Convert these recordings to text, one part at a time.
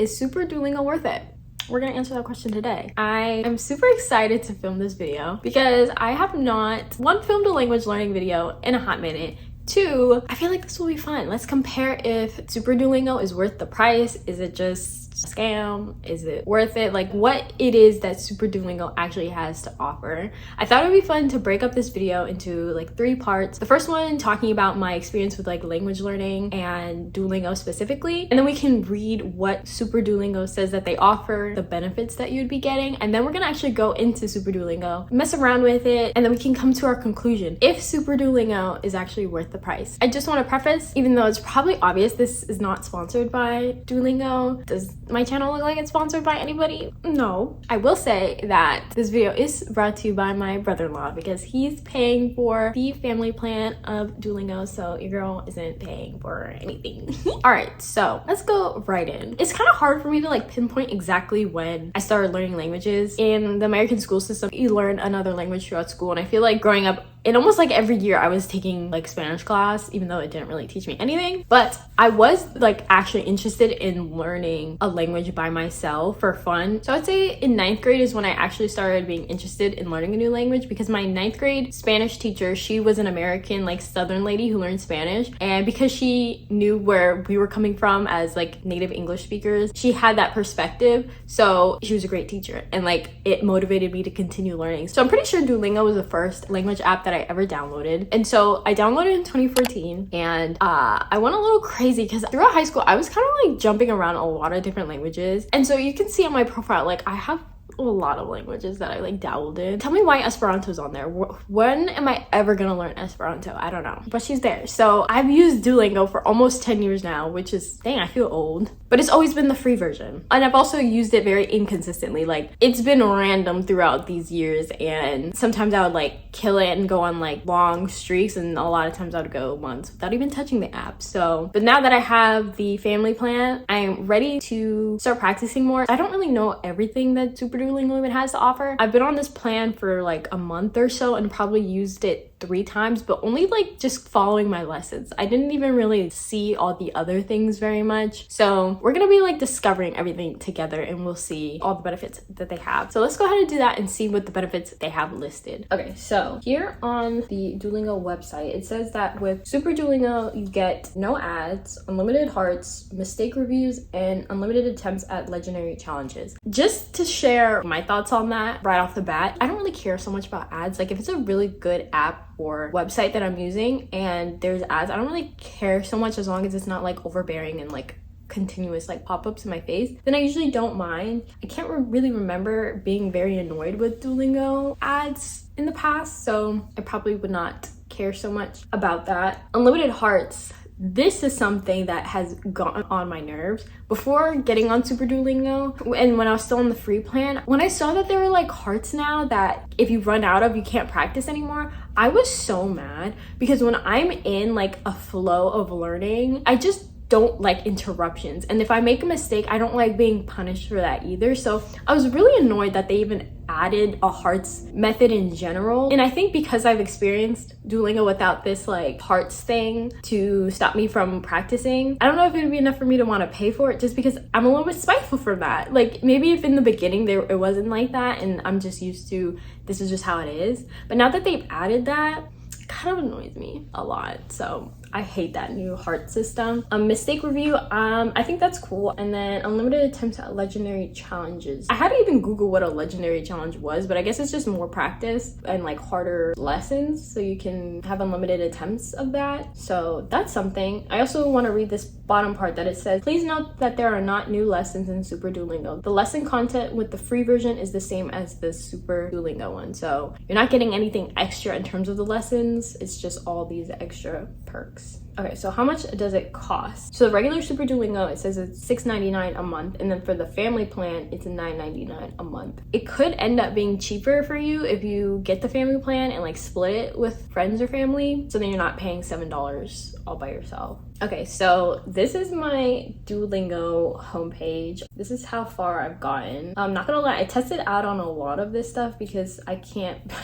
Is Super Duolingo worth it? We're gonna answer that question today. I am super excited to film this video because I have not, one, filmed a language learning video in a hot minute. Two, I feel like this will be fun. Let's compare if Super Duolingo is worth the price. Is it just a scam? Is it worth it? Like, what it is that Super Duolingo actually has to offer. I thought it would be fun to break up this video into like 3 parts. The first one talking about my experience with like language learning and Duolingo specifically, and then we can read what Super Duolingo says that they offer, the benefits that you'd be getting, and then we're gonna actually go into Super Duolingo, mess around with it, and then we can come to our conclusion if Super Duolingo is actually worth the price. I just want to preface, even though it's probably obvious this is not sponsored by Duolingo. Does my channel look like it's sponsored by anybody? No. I will say that this video is brought to you by my brother-in-law because he's paying for the family plan of Duolingo, so your girl isn't paying for anything. All right, so let's go right in. It's kind of hard for me to like pinpoint exactly when I started learning languages. In the American school system, you learn another language throughout school, and I feel like growing up, in almost like every year I was taking like Spanish class, even though it didn't really teach me anything. But I was like actually interested in learning a language by myself for fun. So I'd say in 9th grade is when I actually started being interested in learning a new language, because my 9th grade Spanish teacher, she was an American like Southern lady who learned Spanish. And because she knew where we were coming from as like native English speakers, she had that perspective. So she was a great teacher, and like it motivated me to continue learning. So I'm pretty sure Duolingo was the first language app that I ever downloaded. And so I downloaded in 2014, and I went a little crazy because throughout high school I was kind of like jumping around a lot of different languages. And so you can see on my profile, like I have a lot of languages that I like dabbled in. Tell me why Esperanto's on there. When am I ever gonna learn Esperanto? I don't know, but she's there. So I've used Duolingo for almost 10 years now, which is, dang, I feel old, but it's always been the free version. And I've also used it very inconsistently. Like it's been random throughout these years, and sometimes I would like kill it and go on like long streaks, and a lot of times I would go months without even touching the app. So, but now that I have the family plan, I'm ready to start practicing more. I don't really know everything that Super Duolingo even has to offer. I've been on this plan for like a month or so and probably used it 3 times, but only like just following my lessons. I didn't even really see all the other things very much. So we're gonna be like discovering everything together, and we'll see all the benefits that they have. So let's go ahead and do that and see what the benefits they have listed. Okay, so here on the Duolingo website, it says that with Super Duolingo, you get no ads, unlimited hearts, mistake reviews, and unlimited attempts at legendary challenges. Just to share my thoughts on that right off the bat, I don't really care so much about ads. Like if it's a really good app or website that I'm using and there's ads, I don't really care so much as long as it's not like overbearing and like continuous like pop-ups in my face, then I usually don't mind. I can't really remember being very annoyed with Duolingo ads in the past, so I probably would not care so much about that. Unlimited hearts. This is something that has gotten on my nerves. Before getting on Super Duolingo, and when I was still on the free plan, when I saw that there were like hearts now that if you run out of, you can't practice anymore, I was so mad, because when I'm in like a flow of learning, I just don't like interruptions. And if I make a mistake, I don't like being punished for that either. So I was really annoyed that they even added a hearts method in general. And I think because I've experienced Duolingo without this like hearts thing to stop me from practicing, I don't know if it would be enough for me to want to pay for it, just because I'm a little bit spiteful for that. Like maybe if in the beginning it wasn't like that and I'm just used to this is just how it is, but now that they've added that, it kind of annoys me a lot. So I hate that new heart system. Mistake review, I think that's cool. And then unlimited attempts at legendary challenges. I had to even Google what a legendary challenge was, but I guess it's just more practice and like harder lessons, so you can have unlimited attempts of that. So that's something. I also want to read this bottom part that it says, please note that there are not new lessons in Super Duolingo. The lesson content with the free version is the same as the Super Duolingo one. So you're not getting anything extra in terms of the lessons. It's just all these extra perks. Okay, so how much does it cost? So the regular Super Duolingo, it says it's $6.99 a month, and then for the family plan, it's $9.99 a month. It could end up being cheaper for you if you get the family plan and like split it with friends or family, so then you're not paying $7 all by yourself. Okay, so this is my Duolingo homepage. This is how far I've gotten. I'm not gonna lie, I tested out on a lot of this stuff because I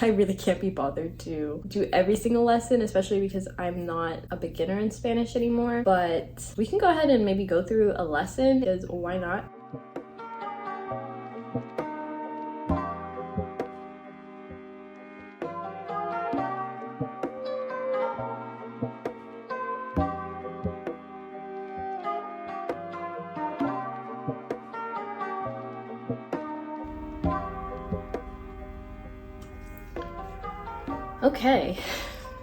really can't be bothered to do every single lesson, especially because I'm not a beginner in Spanish anymore. But we can go ahead and maybe go through a lesson, because why not? Okay,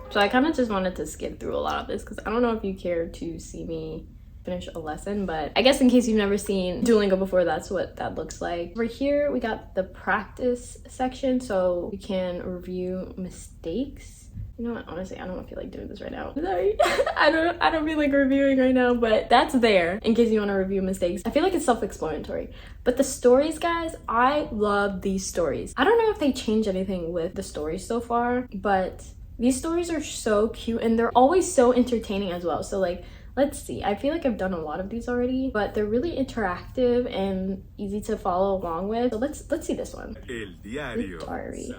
so I kind of just wanted to skip through a lot of this because I don't know if you care to see me finish a lesson, but I guess in case you've never seen Duolingo before, that's what that looks like. Over here we got the practice section, so you can review mistakes. You know what, honestly, I don't feel like doing this right now. Sorry. I don't feel like reviewing right now, but that's there in case you want to review mistakes. I feel like it's self-explanatory. But the stories, guys, I love these stories. I don't know if they changed anything with the stories so far, but these stories are so cute and they're always so entertaining as well. So like, let's see. I feel like I've done a lot of these already, but they're really interactive and easy to follow along with. So let's see this one. El diario. The diary.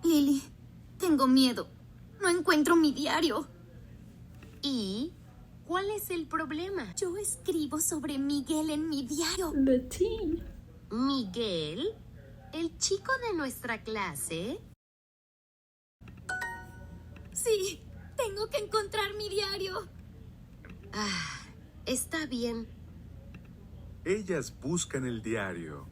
Lily, tengo miedo. No encuentro mi diario. ¿Y cuál es el problema? Yo escribo sobre Miguel en mi diario. The tea. ¿Miguel? ¿El chico de nuestra clase? Sí, tengo que encontrar mi diario. Ah, está bien. Ellas buscan el diario.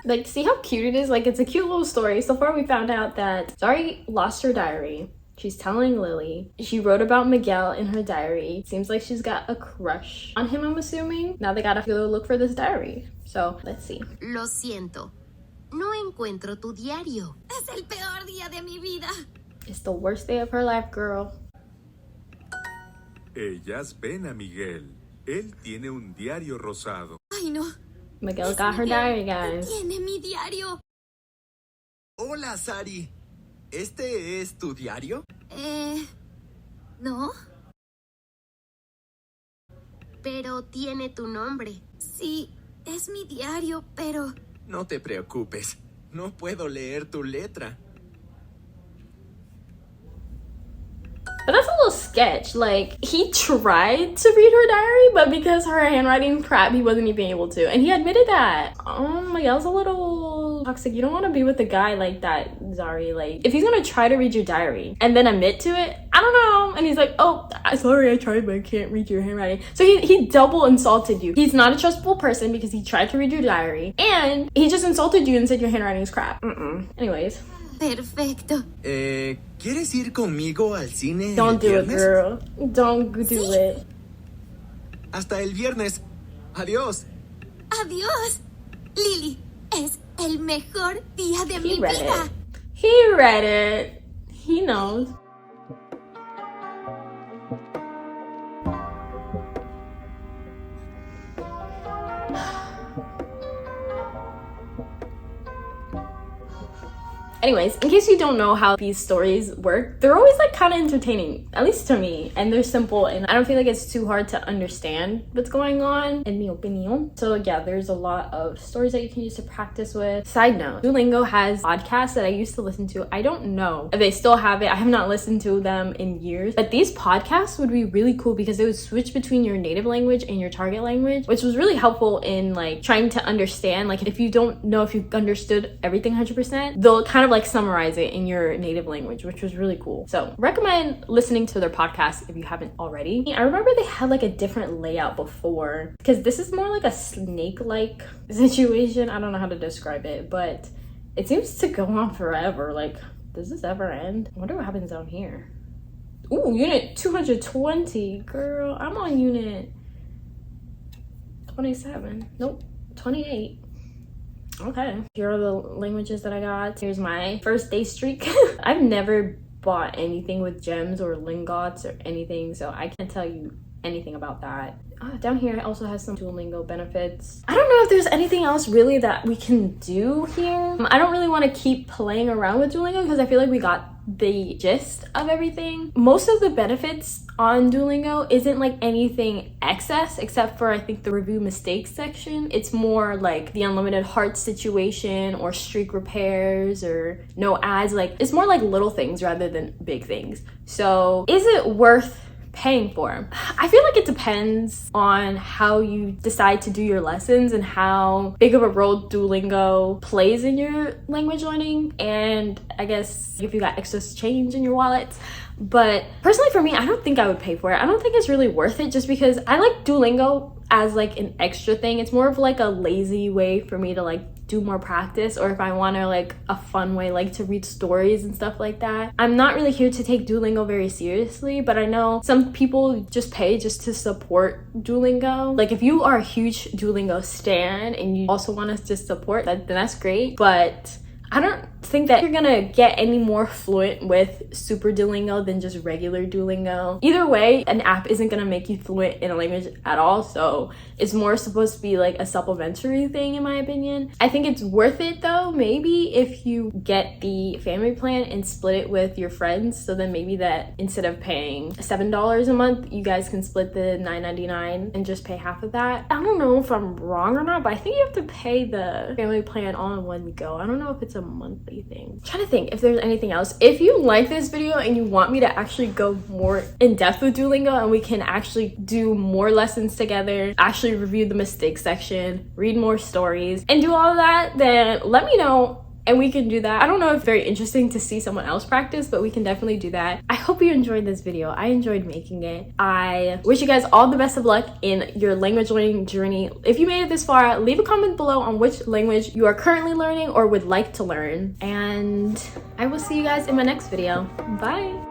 Like, see how cute it is? Like, it's a cute little story. So far we found out that Zari lost her diary. She's telling Lily. She wrote about Miguel in her diary. Seems like she's got a crush on him, I'm assuming. Now they gotta go look for this diary. So let's see. Lo siento. No encuentro tu diario. Es el peor día de mi vida. It's the worst day of her life, girl. Ellas ven a Miguel. Él tiene un diario rosado. Ay, no. Miguel got her diary, guys. Tiene mi diario. Hola, Sari. ¿Este es tu diario? ¿No? Pero tiene tu nombre. Sí, es mi diario, pero... No te preocupes. No puedo leer tu letra. But that's a little sketch. Like, he tried to read her diary, but because her handwriting crap, he wasn't even able to. And he admitted that. Oh my god, it's a little toxic. You don't want to be with a guy like that, Zari. Like, if he's gonna try to read your diary and then admit to it, I don't know. And he's like, oh, sorry, I tried, but I can't read your handwriting. So he double insulted you. He's not a trustable person because he tried to read your diary. And he just insulted you and said your handwriting is crap. Anyways. Perfecto. ¿Quieres ir conmigo al cine Don't el do it, viernes? girl. Don't do it. Hasta el viernes. Adiós. Adiós. Lily, es el mejor día de mi He read vida. it. He read it. He knows. Anyways, in case you don't know how these stories work, they're always like kind of entertaining, at least to me, and they're simple and I don't feel like it's too hard to understand what's going on, in my opinion. So yeah, there's a lot of stories that you can use to practice with. Side note, Duolingo has podcasts that I used to listen to. I don't know if they still have it. I have not listened to them in years, but these podcasts would be really cool because they would switch between your native language and your target language, which was really helpful in like trying to understand. Like if you don't know if you've understood everything 100%, they'll kind of like summarize it in your native language, which was really cool. So recommend listening to their podcast if you haven't already. I remember they had like a different layout before because this is more like a snake-like situation. I don't know how to describe it, but it seems to go on forever. Like, does this ever end? I wonder what happens down here. Ooh, unit 220, girl. I'm on unit 27. Nope, 28. Okay, here are the languages that I got. Here's my first day streak. I've never bought anything with gems or lingots or anything, so I can't tell you anything about that. Down here it also has some Duolingo benefits. I don't know if there's anything else really that we can do here. I don't really want to keep playing around with Duolingo because I feel like we got the gist of everything. Most of the benefits on Duolingo isn't like anything excess except for I think the review mistakes section. It's more like the unlimited heart situation or streak repairs or no ads. Like it's more like little things rather than big things. So is it worth paying for. I feel like it depends on how you decide to do your lessons and how big of a role Duolingo plays in your language learning, and I guess if you got extra change in your wallet. But personally for me, I don't think I would pay for it. I don't think it's really worth it, just because I like Duolingo as like an extra thing. It's more of like a lazy way for me to like do more practice, or if I want to like a fun way like to read stories and stuff like that. I'm not really here to take Duolingo very seriously, but I know some people just pay just to support Duolingo. Like if you are a huge Duolingo stan and you also want us to support that, then that's great. But I don't think that you're gonna get any more fluent with Super Duolingo than just regular Duolingo. Either way, an app isn't gonna make you fluent in a language at all, so it's more supposed to be like a supplementary thing in my opinion. I think it's worth it though, maybe if you get the family plan and split it with your friends, so then maybe that instead of paying $7 a month, you guys can split the $9.99 and just pay half of that. I don't know if I'm wrong or not, but I think you have to pay the family plan all in one go. I don't know if it's a monthly thing. I'm trying to think if there's anything else. If you like this video and you want me to actually go more in depth with Duolingo and we can actually do more lessons together, actually review the mistakes section, read more stories, and do all of that, then let me know and we can do that. I don't know if it's very interesting to see someone else practice, but we can definitely do that. I hope you enjoyed this video. I enjoyed making it. I wish you guys all the best of luck in your language learning journey. If you made it this far, leave a comment below on which language you are currently learning or would like to learn. And I will see you guys in my next video. Bye.